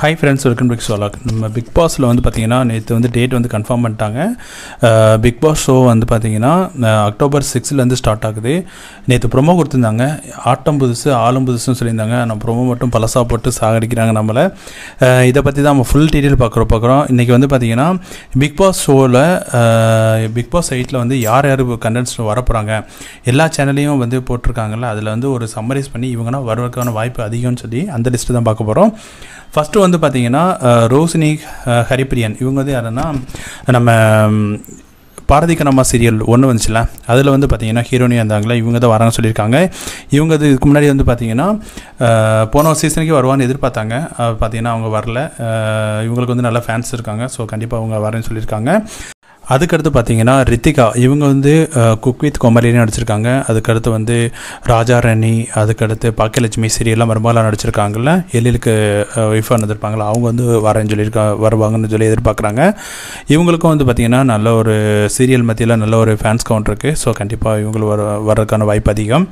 Hi friends, welcome back to vlog. நம்ம big பாஸில் வந்து பார்த்திங்கன்னா நேற்று வந்து டேட் வந்து கன்ஃபார்ம் பண்ணிட்டாங்க. பிக் பாஸ் ஷோ வந்து பார்த்திங்கன்னா அக்டோபர் 6 ஸ்டார்ட் ஆகுது. நேற்று ப்ரொமோ கொடுத்துருந்தாங்க. ஆட்டம் புதுசு ஆளும் புதுசுன்னு சொல்லியிருந்தாங்க. நம்ம ப்ரொமோ மட்டும் பழசாக போட்டு சாகடிக்கிறாங்க நம்மளை. இதை பற்றி தான் நம்ம ஃபுல் டீட்டெயில் பார்க்குறோம். இன்றைக்கி வந்து பார்த்திங்கன்னா பிக் பாஸ் ஷோவில் பிக் பாஸ் 8 வந்து யார் யார் கண்டென்ட்ஸ் வரப்போகிறாங்க எல்லா சேனல்லையும் வந்து போட்டிருக்காங்கல்ல, அதில் வந்து ஒரு சம்மரைஸ் பண்ணி இவங்கன்னா வருவதற்கான வாய்ப்பு அதிகம்னு சொல்லி அந்த லிஸ்ட்டு தான் பார்க்க போகிறோம். ஃபஸ்ட்டு வந்து பார்த்திங்கன்னா ரோஷினி ஹரிப்பிரியன். இவங்க வந்து யாருன்னா நம்ம பாரதி கண்ணம்மா சீரியல் ஒன்று வந்துச்சுல, அதில் வந்து பார்த்திங்கன்னா ஹீரோனியாக இருந்தாங்களே, இவங்க தான் வராங்கன்னு சொல்லியிருக்காங்க. இவங்க இதுக்கு முன்னாடி வந்து பார்த்திங்கன்னா போன சீசனுக்கே வருவான்னு எதிர்பார்த்தாங்க. பார்த்திங்கன்னா அவங்க வரல. இவங்களுக்கு வந்து நல்ல ஃபேன்ஸ் இருக்காங்க. ஸோ கண்டிப்பாக அவங்க வரேன்னு சொல்லியிருக்காங்க. அதுக்கடுத்து பார்த்திங்கன்னா ரித்திகா. இவங்க வந்து குக் வித் கோமாளின்னு நடிச்சிருக்காங்க. அதுக்கடுத்து வந்து ராஜா ராணி, அதுக்கடுத்து பாக்கியலட்சுமி சீரியல்லாம் மருமகளாக நடிச்சிருக்காங்கல்ல, எழிலுக்கு ஒய்ஃபாக நடந்திருப்பாங்களா, அவங்க வந்து வரேன்னு வருவாங்கன்னு சொல்லி எதிர்பார்க்குறாங்க. இவங்களுக்கும் வந்து பார்த்திங்கன்னா நல்ல ஒரு சீரியல் மத்தியில் நல்ல ஒரு ஃபேன்ஸ் கவுண்ட் இருக்குது. ஸோ கண்டிப்பாக இவங்களுக்கு வர்றதுக்கான வாய்ப்பு அதிகம்.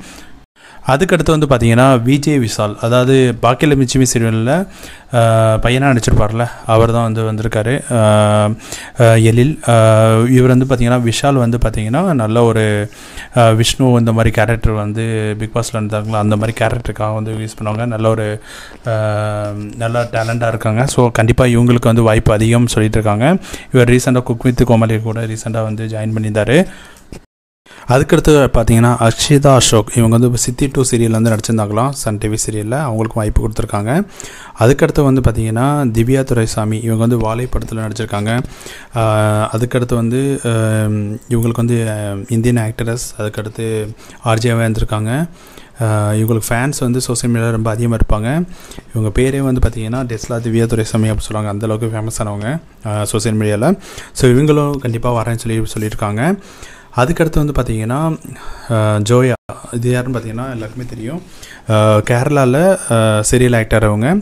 அதுக்கடுத்து வந்து பார்த்திங்கன்னா விஜய் விஷால், அதாவது பாக்கியலட்சுமி சீரியலில் பையனாக நடிச்சிருப்பார்ல, அவர் தான் வந்து வந்திருக்காரு. எழில் இவர் வந்து பார்த்திங்கன்னா விஷால் வந்து பார்த்திங்கன்னா நல்ல ஒரு விஷ்ணு இந்த மாதிரி கேரக்டர் வந்து பிக் பாஸில் இருந்தாங்களா, அந்த மாதிரி கேரக்டருக்காக வந்து யூஸ் பண்ணுவாங்க. நல்ல டேலண்டாக இருக்காங்க. ஸோ கண்டிப்பாக இவங்களுக்கு வந்து வாய்ப்பு அதிகம்னு சொல்லிட்டு இருக்காங்க. இவர் ரீசெண்டாக குக் வித் கோமாளி கூட ரீசெண்டாக வந்து ஜாயின் பண்ணியிருந்தார். அதுக்கடுத்து பார்த்திங்கன்னா அக்ஷிதா அசோக். இவங்க வந்து சித்தி 2 சீரியல் வந்து நடிச்சிருந்தாங்களாம், சன் டிவி சீரியலில். அவங்களுக்கும் வாய்ப்பு கொடுத்துருக்காங்க. அதுக்கடுத்து வந்து பார்த்திங்கன்னா திவ்யா துரைசாமி. இவங்க வந்து வாழை படத்தில் நடிச்சிருக்காங்க. அதுக்கடுத்து வந்து இவங்களுக்கு வந்து இந்தியன் ஆக்டரஸ். அதுக்கடுத்து ஆர்ஜியாவே இருந்திருக்காங்க. இவங்களுக்கு ஃபேன்ஸ் வந்து சோசியல் மீடியாவில் ரொம்ப அதிகமாக இருப்பாங்க. இவங்க பேரே வந்து பார்த்திங்கன்னா டெஸ்லா திவ்யா துரைசாமி அப்படின்னு சொல்லுவாங்க. அந்தளவுக்கு ஃபேமஸானவங்க சோசியல் மீடியாவில். ஸோ இவங்களும் கண்டிப்பாக வரேன்னு சொல்லியிருக்காங்க. அதுக்கடுத்து வந்து பார்த்திங்கன்னா ஜோயா. இது யாருன்னு பார்த்திங்கன்னா எல்லாருக்குமே தெரியும், கேரளாவில் சீரியல் ஆக்டர் அவங்க.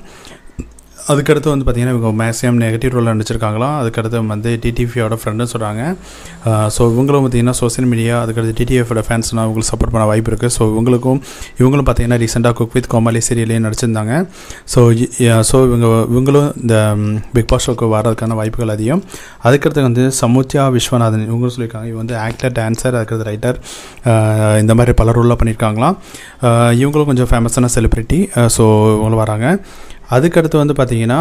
அதுக்கடுத்து வந்து பார்த்திங்கன்னா இவங்க மேக்ஸிமம் நெகட்டிவ் ரோலில் நடிச்சிருக்காங்களாம். அதுக்கடுத்து வந்து டிடிஎஃபோட ஃப்ரெண்டுன்னு சொல்கிறாங்க. ஸோ இவங்களும் பார்த்திங்கன்னா சோசியல் மீடியா, அதுக்கடுத்து டிடிஎஃபோட ஃபேன்ஸ்னால் இவங்களுக்கு சப்போர்ட் பண்ண வாய்ப்பு இருக்குது. ஸோ இவங்களும் பார்த்திங்கன்னா ரீசெண்டாக குக் வித் கோமாளி சீரியல்லையும் நடிச்சிருந்தாங்க. ஸோ இவங்களும் இந்த பிக் பாஸ் ஷோக்கு வர்றதுக்கான வாய்ப்புகள் அதிகம். அதுக்கடுத்து வந்து சமுத்யா விஸ்வநாதன். இவங்களும் சொல்லியிருக்காங்க. இவங்க வந்து ஆக்டர், டான்ஸர், அதுக்கடுத்து ரைட்டர், இந்த மாதிரி பல ரோலாக பண்ணியிருக்காங்களாம். இவங்களும் கொஞ்சம் ஃபேமஸான செலிப்ரிட்டி. ஸோ இவங்களும் வராங்க. அதுக்கடுத்து வந்து பார்த்திங்கன்னா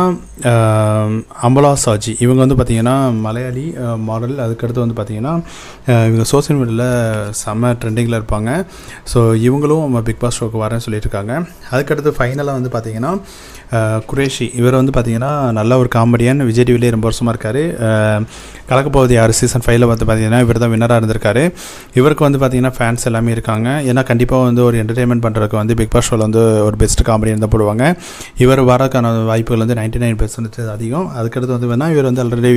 அம்பலா சாஜி. இவங்க வந்து பார்த்திங்கன்னா மலையாளி மாடல். அதுக்கடுத்து வந்து பார்த்திங்கன்னா இவங்க சோசியல் மீடியாவில் செம்ம ட்ரெண்டிங்கில் இருப்பாங்க. ஸோ இவங்களும் நம்ம பிக் பாஸ் ஷோக்கு வரேன்னு சொல்லியிருக்காங்க. அதுக்கடுத்து ஃபைனலாக வந்து பார்த்திங்கன்னா குரேஷி. இவர் வந்து பார்த்திங்கன்னா நல்ல ஒரு காமெடியன். விஜய் டிவிலே ரொம்ப வருஷமாக இருக்கார். கலக்கப்போவது யார் சீசன் 5 வந்து பார்த்திங்கன்னா இவர் தான் வின்னராக இருந்திருக்காரு. இவருக்கு வந்து பார்த்திங்கன்னா ஃபேன்ஸ் எல்லாமே இருக்காங்க. ஏன்னா கண்டிப்பாக வந்து ஒரு என்டர்டெயின்மெண்ட் பண்ணுறதுக்கு வந்து பிக் பாஸ் ஷோவில் வந்து ஒரு பெஸ்ட் காமெடியன் தான் போடுவாங்க. இவர் வரக்கான வாய்ப்புகள் வந்து 99% அதிகம். அதுக்கடுத்து வந்து வேணால் இவர் வந்து ஆல்ரெடி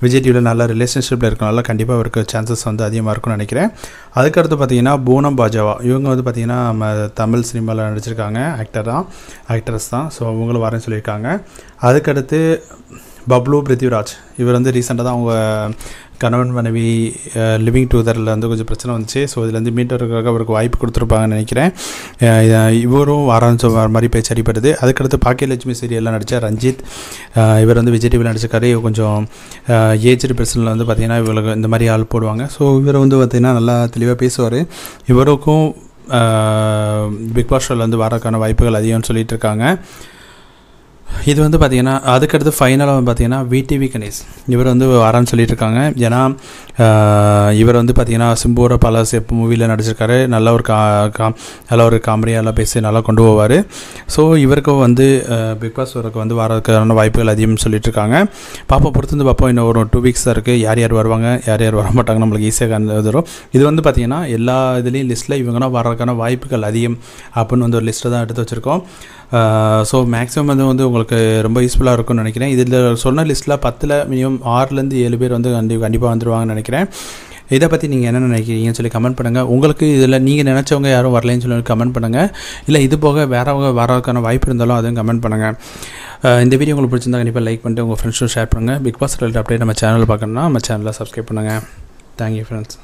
விஜய் டிவியில் நல்ல ரிலேஷன்ஷிப்பில் இருக்கனால கண்டிப்பாக இவருக்கு சான்சஸ் வந்து அதிகமாக இருக்கும்னு நினைக்கிறேன். அதுக்கடுத்து பார்த்திங்கன்னா பூனம் பாஜாவா. இவங்க வந்து பார்த்திங்கன்னா நம்ம தமிழ் சினிமாவில் நடிச்சிருக்காங்க. ஆக்டரஸ் தான். ஸோ அவங்களும் வரேன்னு சொல்லியிருக்காங்க. அதுக்கடுத்து பப்ளு பிருத்திவிராஜ். இவர் வந்து ரீசெண்டாக தான் அவங்க கணவன் மனைவி லிவிங் டுகெதரில் வந்து கொஞ்சம் பிரச்சனை வந்துச்சு. ஸோ இதுலேருந்து மீட்டருக்காக அவருக்கு வாய்ப்பு கொடுத்துருப்பாங்கன்னு நினைக்கிறேன். இவரும் வரான்னு வர மாதிரி பேச்சு அடிப்படுது. அதுக்கடுத்து பாக்கியலட்சுமி சீரியலில் நடித்த ரஞ்சித். இவர் வந்து விஜய் டிவியில் நடிச்சிருக்காரு. கொஞ்சம் ஏஜ்டு பர்சனில் வந்து பார்த்திங்கன்னா இவங்களுக்கு இந்த மாதிரி ஆள் போடுவாங்க. ஸோ இவர் வந்து பார்த்திங்கன்னா நல்லா தெளிவாக பேசுவார். இவருக்கும் பிக் பாஸ் ஷோவில் வந்து வரக்கான வாய்ப்புகள் அதிகம்னு சொல்லிட்டு இருக்காங்க. இது வந்து பார்த்திங்கன்னா அதுக்கடுத்து ஃபைனலாக பார்த்திங்கன்னா விடிவி கணேஷ். இவர் வந்து வரான்னு சொல்லிட்டு இருக்காங்க. ஏன்னா இவர் வந்து பார்த்திங்கன்னா சிம்பூர பல மூவியில் நடிச்சிருக்காரு. நல்ல ஒரு காமெடியெல்லாம் பேசி நல்லா கொண்டு போவார். ஸோ இவருக்கும் வந்து பிக் பாஸ் ஷோருக்கு வந்து வரதுக்கான வாய்ப்புகள் அதிகம்னு சொல்லிட்டு இருக்காங்க. பொறுத்து பார்ப்போம். இன்னும் ஒரு 2 வீக்ஸ் தான் இருக்குது. யார் யார் வருவாங்க, யார் யார் வர மாட்டாங்க, நம்மளுக்கு ஈஸியாக வரும். இது வந்து பார்த்திங்கன்னா எல்லா இதுலேயும் லிஸ்ட்டில் இவங்கன்னா வரதுக்கான வாய்ப்புகள் அதிகம் அப்படின்னு வந்து ஒரு லிஸ்ட்டை தான் எடுத்து வச்சுருக்கோம். ஸோ மேக்ஸிமம் வந்து உங்களுக்கு ரொம்ப யூஸ்ஃபுல்லாக இருக்கும்னு நினைக்கிறேன். இதில் சொன்ன லிஸ்ட்டில் 10ல் மினிமம் 6லேருந்து 7 பேர் வந்து கண்டிப்பாக வந்துடுவாங்கன்னு நினைக்கிறேன். இதை பற்றி நீங்கள் என்ன நினைக்கிறீங்கன்னு சொல்லி கமெண்ட் பண்ணுங்கள். உங்களுக்கு இதில் நீங்கள் நினச்சவங்க யாரும் வரலைன்னு சொல்லி கமெண்ட் பண்ணுங்கள். இல்லை இது போக வேறவங்க வரதுக்கான வாய்ப்பு இருந்தாலும் அதுவும் கமெண்ட் பண்ணுங்கள். இந்த வீடியோ உங்களுக்கு பிடிச்சிருந்தா கண்டிப்பாக லைக் பண்ணிட்டு உங்கள் ஃப்ரெண்ட்ஸும் ஷேர் பண்ணுங்கள். பிக் பாஸ் ரிலேட்டட் அப்டேட் நம்ம சேனலில் பார்க்கணுன்னா நம்ம சேனலில் சப்ஸ்கிரைப் பண்ணுங்கள். Thank you friends.